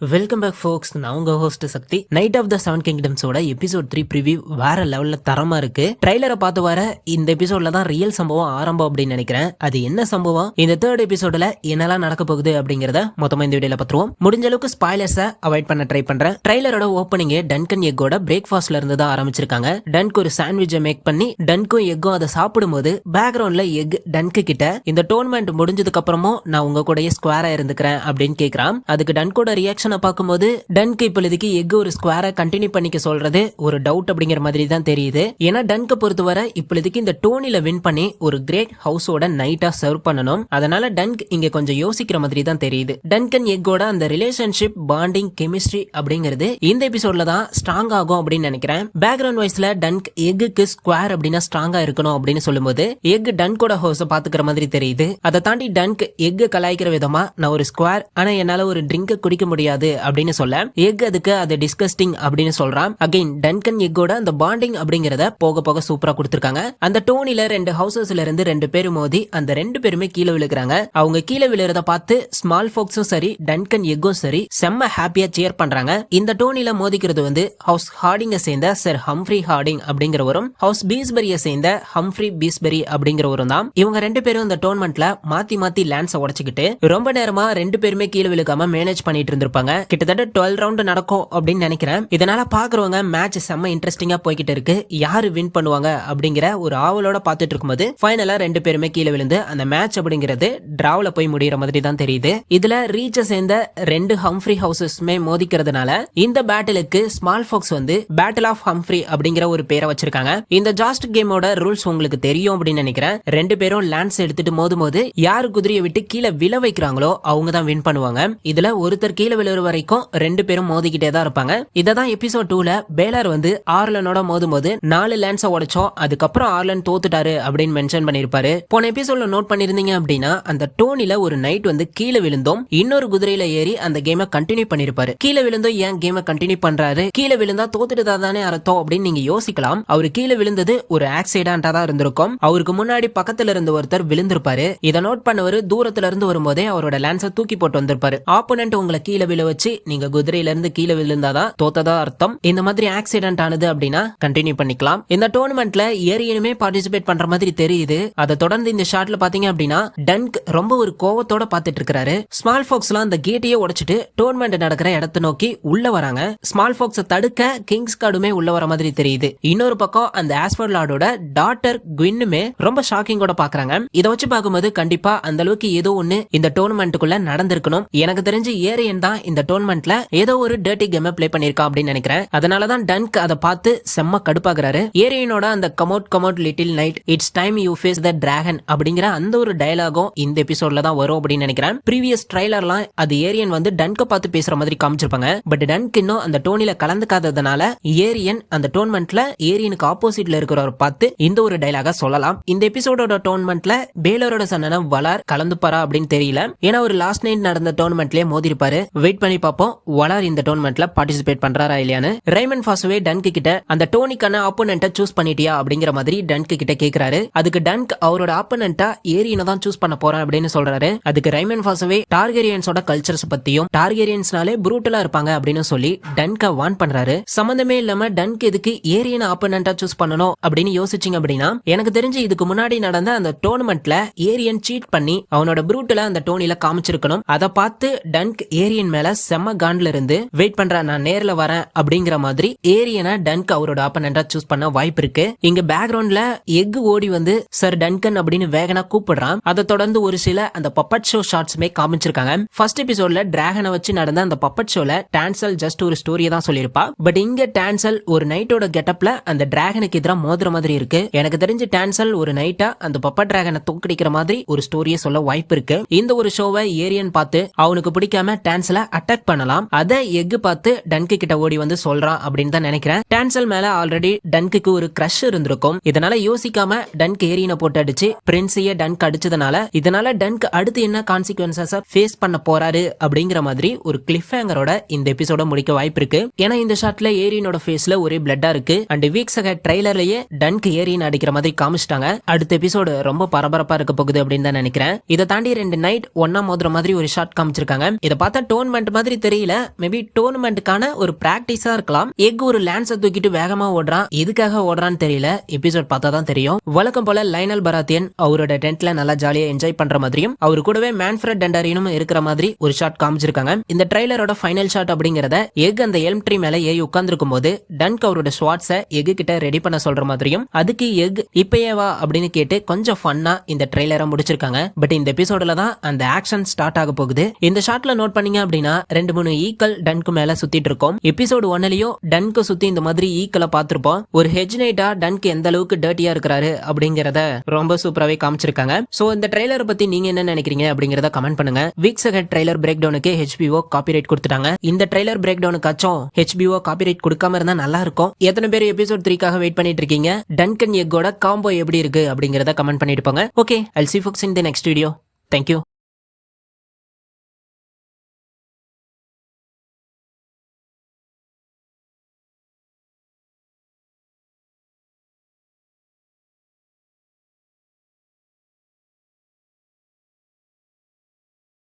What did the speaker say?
Welcome back folks. நான் உங்க host Sakthi. Knight of the 7 கிங்டம்ஸோட எபிசோட் 3 ப்ரிவியூ வேற லெவல்ல தரமா இருக்கு. ட்ரைலரை பார்த்து வர இந்த எபிசோட்ல தான் ரியல் சம்பவம் ஆரம்பம் அப்படின்னு நினைக்கிறேன். அது என்ன சம்பவம், இந்த 3rd எபிசோட்ல என்னெல்லாம் நடக்க போகுது அப்படிங்கறத மொத்தமா இந்த வீடியோல பார்த்துருவோம். முடிஞ்ச அளவுக்கு ஸ்பாய்லர்ஸை அவாய்ட் பண்ண ட்ரை பண்றேன். ட்ரைலரோட ஓப்பனிங்கே டன்கன் எக்கோட பிரேக்ஃபாஸ்ட்ல இருந்து தான் ஆரம்பிச்சிருக்காங்க. டன்க் ஒரு சாண்ட்விச்சை மேக் பண்ணி டன்க்கும் எக்கும் அதை சாப்பிடும்போது பேக்ரவுண்ட்ல எக் டன்க்கு கிட்ட இந்த டோர்னமெண்ட் முடிஞ்சதுக்கு அப்புறமும் நான் உங்க கூடயே ஸ்குவாரா இருந்துக்கிறேன் அப்படின்னு கேக்குறான். அதுக்கு டன்கோட ரியாக்ஷன் பார்க்கும்போது டன்க் இப்போதைக்கு எக் ஒரு ஸ்குவாரை கண்டினியூ பண்ணிக்க சொல்றது ஒரு டவுட் அப்படிங்கிற மாதிரி தான் தெரியுது. ஏன்னா டன்க பொறுத்தவரை இப்போதைக்கு இந்த டோனில வின் பண்ணி ஒரு கிரேட் ஹவுஸோட நைட்டா சர்வ் பண்ணணும். அதனால டன்க் இங்க கொஞ்சம் யோசிக்கிற மாதிரி தான் தெரியுது. டன்கன் எக்கோட அந்த ரிலேஷன்ஷிப் பாண்டிங் கெமிஸ்ட்ரி அப்படிங்கிறது இந்த எபிசோட்ல தான் ஸ்ட்ராங் ஆகும் அப்படின்னு நினைக்கிறேன். பேக்ரவுண்ட் வாய்ஸ்ல டன்க் எக்கு ஸ்குவார் அப்படின்னா ஸ்ட்ராங்கா இருக்கணும் அப்படின்னு சொல்லும்போது எக் டன்கோட ஹவுஸ பாத்துக்கிற மாதிரி தெரியுது. அதை தாண்டி டன்க் எக் கலாய்க்கிற விதமா நான் ஒரு ஸ்குவார், ஆனா என்னால ஒரு ட்ரிங்க் குடிக்க முடியாது அப்படின்னு சொல்ல எக் அதுக்கு அது டிஸ்கஸ்டிங் அப்படின்னு சொல்றான். அகைன் டன்கன் எக்கோட அந்த பாண்டிங் அப்படிங்கறத போக போக சூப்பரா கொடுத்திருக்காங்க. அந்த டோனில 2 ஹவுசஸ்ல இருந்து 2 பேர் மோதி அந்த 2 பேருமே கீழே விழுகிறாங்க. அவங்க கீழே விழுறத பார்த்து ஸ்மால் ஃபாக்ஸும் சரி டன்கன் எக்கும் சரி செம்ம ஹாப்பியா சேர் பண்றாங்க. இந்த டோனில மோதிக்கிறது வந்து ஹவுஸ் ஹார்டிங்க சேர்ந்த சர் ஹம்ஃப்ரி ஹார்டிங் அப்படிங்கிறவரும் ஹவுஸ் பீஸ்பெரியை சேர்ந்த ஹம்ஃப்ரி பீஸ்பெரி அப்படிங்கிறவரும் தான். இவங்க 2 பேரும் இந்த டோர்னமெண்ட்ல மாத்தி மாத்தி லேண்ட்ஸை உடைச்சுக்கிட்டு ரொம்ப நேரமா 2 பேருமே கீழே விழுக்காம மேனேஜ் பண்ணிட்டு இருந்திருப்பாங்க. கிட்டத்தட்ட 12 ரவுண்ட் நடக்கும் அப்படின்னு நினைக்கிறேன். இதனால பாக்குறவங்க மேட்ச் செம்ம இன்ட்ரெஸ்டிங்கா போய்கிட்டு இருக்கு. யாரு வின் பண்ணுவாங்க அப்படிங்கிற ஒரு ஆவலோட பாத்துட்டு இருக்கும்போது ஃபைனலா 2 பேருமே கீழே விழுந்து அந்த மேட்ச் அப்படிங்கிறது டிராவ்ல போய் முடியற மாதிரி தான் தெரியுது. இதுல ரீச்ச சேர்ந்த 2 ஹம்ஃப்ரி ஹவுசஸ்மே மோதிக்கிறதுனால இந்த பேட்டிலுக்கு ஸ்மால் ஃபாக்ஸ் வந்து பேட்டில் ஆஃப் ஹம்ஃப்ரி அப்படிங்கிற ஒரு பேரை வச்சிருக்காங்க. இந்த ஜாஸ்ட் கேமோட ரூல்ஸ் உங்களுக்கு தெரியும் அப்படின்னு நினைக்கிறேன். 2 பேரும் லேண்ட்ஸ் எடுத்துட்டு மோதும் போது யாரு குதிரையை விட்டு கீழே விழ வைக்கிறாங்களோ அவங்க தான் வின் பண்ணுவாங்க. இதுல ஒருத்தர் கீழே விழுற வரைக்கும் 2 பேரும் மோதிக்கிட்டே தான் இருப்பாங்க. இததான் எபிசோட் 2ல பேலர் வந்து ஆர்லனோட மோதும் போது 4 லேண்ட்ஸை உடைச்சோம், அதுக்கப்புறம் ஆர்லன் தோத்துட்டாரு அப்படின்னு மென்ஷன் பண்ணிருப்பாரு. போன எபிசோட்ல நோட் பண்ணிருந்தீங்க அப்படின்னா அந்த டோனில ஒரு நைட் வந்து கீழே விழுந்தோம் இன்னொரு குதிரையில ஏறி அந்த கேமை கண்டினியூ பண்ணிருப்பாரு. கீழே விழுந்தோம் ஏன் கேமை கண்டினியூ பண்றாரு, கீழே விழுந்தா தோத்துட்டதா தானே அர்த்தம் அப்படின்னு நீங்க யோசிக்கலாம். அவரு கீழே விழுந்தது ஒரு ஆக்சிடென்டா தான் இருந்திருக்கும். அவருக்கு முன்னாடி பக்கத்துல இருந்து ஒருத்தர் விழுந்திருப்பாரு. இதை நோட் பண்ணவர் தூரத்துல இருந்து வரும்போதே அவரோட லேண்ட்ஸை தூக்கி போட்டு வந்திருப்பாரு. ஆப்போனன்ட் உங்களை கீழே விழ வச்சு நீங்க குதிரையில இருந்து கீழே விழுந்தாதான் தோத்ததா அர்த்தம். இந்த மாதிரி ஆக்சிடென்ட் ஆனது அப்படின்னா கண்டினியூ பண்ணிக்கலாம். இந்த டோர்னமெண்ட்ல ஏரியனுமே பார்ட்டிசிபேட் பண்ற மாதிரி தெரியுது. அதை தொடர்ந்து இந்த ஷாட்ல பாத்தீங்க அப்படின்னா டன்க் ரொம்ப ஒரு கோவத்தோட பாத்துட்டு இருக்காரு. ஸ்மால் ஃபாக்ஸ்லாம் அந்த கேட்டையே உடைச்சிட்டு டோர்னமெண்ட் நடக்கிற இடத்தை நோக்கி உள்ள வராங்க. ஸ்மால் ஃபாக்ஸை தடுக்க கிங்ஸ் கார்டுமே உள்ள வர மாதிரி தெரியுது. இன்னொரு பக்கம் அந்த ஆஸ்பர்ட் லார்டோட டாட்டர் குவின்னுமே ரொம்ப ஷாக்கிங்கோட பாக்குறாங்க. இதை வச்சு பார்க்கும்போது கண்டிப்பா அந்த அளவுக்கு ஏதோ ஒண்ணு இந்த டோர்னமெண்ட்டுக்குள்ள நடந்திருக்கணும். எனக்கு தெரிஞ்சு ஏரியன் தான் இந்த டோர்னமெண்ட்ல ஏதோ ஒரு டர்ட்டி கேம் பிளே பண்ணிருக்கா அப்படின்னு நினைக்கிறேன். அதனாலதான் டன்க் அதை பார்த்து செம்ம கடுப்பாகிறாரு. ஏரியனோட அந்த come out little night it's time you face the dragon அப்படிங்கிற அந்த ஒரு டயலாகும் இந்த எபிசோட்ல தான் வரும் அப்படின்னு நினைக்கிறேன். ப்ரீவியஸ் ட்ரைலர்லாம் அது ஏரியன் வந்து டன்க பார்த்து பேசுற மாதிரி காமிச்சிருப்பாங்க. பட் டன்க் இன்னும் அந்த டோனில கலந்துக்காததுனால ஏரியன் அந்த டோர்னமெண்ட்ல ஏரியனுக்கு ஆப்போசிட்ல இருக்கிறவர் பார்த்து இந்த ஒரு டயலாக சொல்லலாம். இந்த எபிசோடோட டோர்னமெண்ட்ல பேலரோட சன்னன வலார் கலந்துப்பாரா அப்படின்னு தெரியல. ஏன்னா ஒரு லாஸ்ட் நைட் நடந்த டோர்னமெண்ட்லயே மோதி இருப்பாரு. வெயிட் பண்ணி பார்ப்போம் வலார் இந்த டோர்னமெண்ட்ல பார்ட்டிசிபேட் பண்றாரா இல்லையான்னு. ரைமன் ஃபாஸ்வே டன்க் கிட்ட அந்த டோனிக்கான ஆப்போனன்ட்டை சூஸ் பண்ணிட்டியா அப்படிங்கிற மாதிரி டன்க் கிட்ட கேக்குறாரு. அதுக்கு டன்க் அவரோட ஆப்போனன்ட்டா ஏரியனை தான் சூஸ் பண்ண போறேன் அப்படின்னு சொல்றாரு. அதுக்கு ரைமன் ஃபாஸ்வே டார்கெரியன்ஸோட கல்ச்சர்ஸ் பத்தியும் டார்கெரியன்ஸ்னாலே ப்ரூட்டலா இருப்பாங்க அப்படின்னு சொல்லி டன்க வார்ன் பண்றாரு. சம்பந்தமே இல்லாம டன்க் எதுக்கு ஏரியனை ஆப்போனன்ட்டா சூஸ் பண்ணணும் அப்படின்னு யோசிச்சீங்க அப்படின்னா எனக்கு தெரிஞ்சு இதுக்கு முன்னாடி நடந்த அந்த டோர்னமெண்ட்ல ஏரியன் சீட் பண்ணி அவனோட ப்ரூட்டலா அந்த டோனில காமிச்சிருக்கணும். அதை பார்த்து டன்க் ஏரியன் மேல செம்ம காண்ட்ல இருந்து வெயிட் பண்ற நான் நேர்ல வரேன் அப்படிங்கிற மாதிரி ஏரியனை டன்க் அவரோட ஆப்போனன்ட்டா சூஸ் பண்ண வாய்ப்பு இருக்கு. இங்க பேக்ரவுண்ட்ல எக் ஓடி வந்து சர் டன்கன் அப்படின்னு வேகனா கூப்பிடுறான். அதை தொடர்ந்து ஒரு சில அந்த பப்பட் ஷோ ஷாட்ஸ்மே காமிச்சிருக்காங்க. ஃபர்ஸ்ட் எபிசோட்ல டிராகனை வச்சு நடந்த அந்த பப்பட் ஷோல டான்சல் ஜஸ்ட் ஒரு ஸ்டோரியை தான் சொல்லியிருப்பா. பட் இங்க டான்சல் ஒரு நைட்டோட கெட்டப்ல அந்த டிராகனுக்கு எதிராக மோதுற மாதிரி இருக்கு. எனக்கு தெரிஞ்சு டான்சல் ஒரு நைட்டா அந்த பப்பட் டிராகனை தூக்கடிக்கிற மாதிரி ஒரு ஸ்டோரியை சொல்ல வாய்ப்பு இருக்கு. இந்த ஒரு ஷோவை ஏரியன் பார்த்து அவனுக்கு பிடிக்காம டான்சல அட்டாக் பண்ணலாம். அதை எக் பார்த்து டன்கு கிட்ட ஓடி வந்து சொல்றான் அப்படின்னு தான் நினைக்கிறேன். டான்சல் மேல ஆல்ரெடி டன்குக்கு ஒரு கிரஷ் இருந்திருக்கும். இதனால யோசிக்காம டன்க் ஏரியனை போட்டு அடிச்சு பிரின்ஸையே டன்க் அடிச்சதுனால இதனால டன்க் அடுத்து என்ன கான்சிக்வன்சஸ் ஃபேஸ் பண்ண போறாரு அப்படிங்கிற மாதிரி ஒரு கிளிஃப் ஹேங்கரோட இந்த எபிசோட முடிக்க வாய்ப்பு இருக்கு. ஏன்னா இந்த ஷாட்ல ஏரியனோட ஃபேஸ்ல ஒரே பிளட்டா இருக்கு. And weeks ahead ட்ரைலர்லயே Dunk Aryan அடிக்கிற மாதிரி காமிச்சிட்டாங்க. அடுத்த எபிசோடு ரொம்ப பரபரப்பா இருக்க போகுது அப்படின்னு தான் நினைக்கிறேன். இதை தாண்டி 2 நைட் ஒன்னா மோதுற மாதிரி ஒரு ஷாட் காமிச்சிருக்காங்க. இதை பார்த்தா டோர்னமெண்ட் டோர்னமெண்ட் மாதிரி தெரியல, மேபி டோர்னமெண்ட்டுக்கான ஒரு பிராக்டிஸா இருக்கலாம். எக் ஒரு லான்ஸை தூக்கிட்டு வேகமா ஓடுறான், எதுக்காக ஓடுறான்னு தெரியல, எபிசோட் பார்த்தா தான் தெரியும். வழக்கம் போல லைனல் பராத்தியன் அவரோட டென்ட்ல நல்லா ஜாலியா என்ஜாய் பண்ற மாதிரியும் அவரு கூடவே மேன்ஃபிரட் டெண்டரினும் இருக்கிற மாதிரி ஒரு ஷாட் காமிச்சிருக்காங்க. இந்த ட்ரைலரோட ஃபைனல் ஷாட் அப்படிங்கறத எக் அந்த எல்ம் ட்ரீ மேல ஏறி உட்கார்ந்துருக்கும் போது டன்க் அவரோட ஸ்வாட்ஸை எக் கிட்ட ரெடி பண்ண சொல்ற மாதிரியும் அதுக்கு எக் இப்பயே வா அப்படின்னு கேட்டு கொஞ்சம் ஃபன்னா இந்த ட்ரைலரை முடிச்சிருக்காங்க. பட் இந்த எபிசோட்ல தான் அந்த ஆக்ஷன் ஸ்டார்ட் ஆக போகுது. இந்த ஷாட்ல நோட் பண்ணீங்க அப்படின்னா 2-3 ஈக்கள் டன்க்கு மேல சுத்திட்டு இருக்கோம். எபிசோடு 1லயும் டன்க்கு சுத்தி இந்த மாதிரி ஈக்களை பார்த்திருப்போம். ஒரு ஹெஜ் நைட்டா டன்க் எந்த அளவுக்கு டர்ட்டியா இருக்கிறாரு அப்படிங்கறத ரொம்ப சூப்பராவே காமிச்சிருக்காங்க. சோ இந்த ட்ரைலரை பத்தி நீங்க என்ன நினைக்கிறீங்க அப்படிங்கறத கமெண்ட் பண்ணுங்க. வீக்ஸ் அஹெட் ட்ரைலர் பிரேக் டவுனுக்கு HBO காப்பிரைட் கொடுத்துட்டாங்க. இந்த ட்ரைலர் பிரேக் டவுனுக்காச்சும் HBO காப்பிரைட் கொடுக்காம இருந்தா நல்லா இருக்கும். எத்தனை பேர் எபிசோட் 3க்காக வெயிட் பண்ணிட்டு இருக்கீங்க? டன்க் அண்ட் எக்கோட காம்போ எப்படி இருக்கு அப்படிங்கறத கமெண்ட் பண்ணிட்டு போங்க. Okay, I'll see you folks in the next video. Thank you.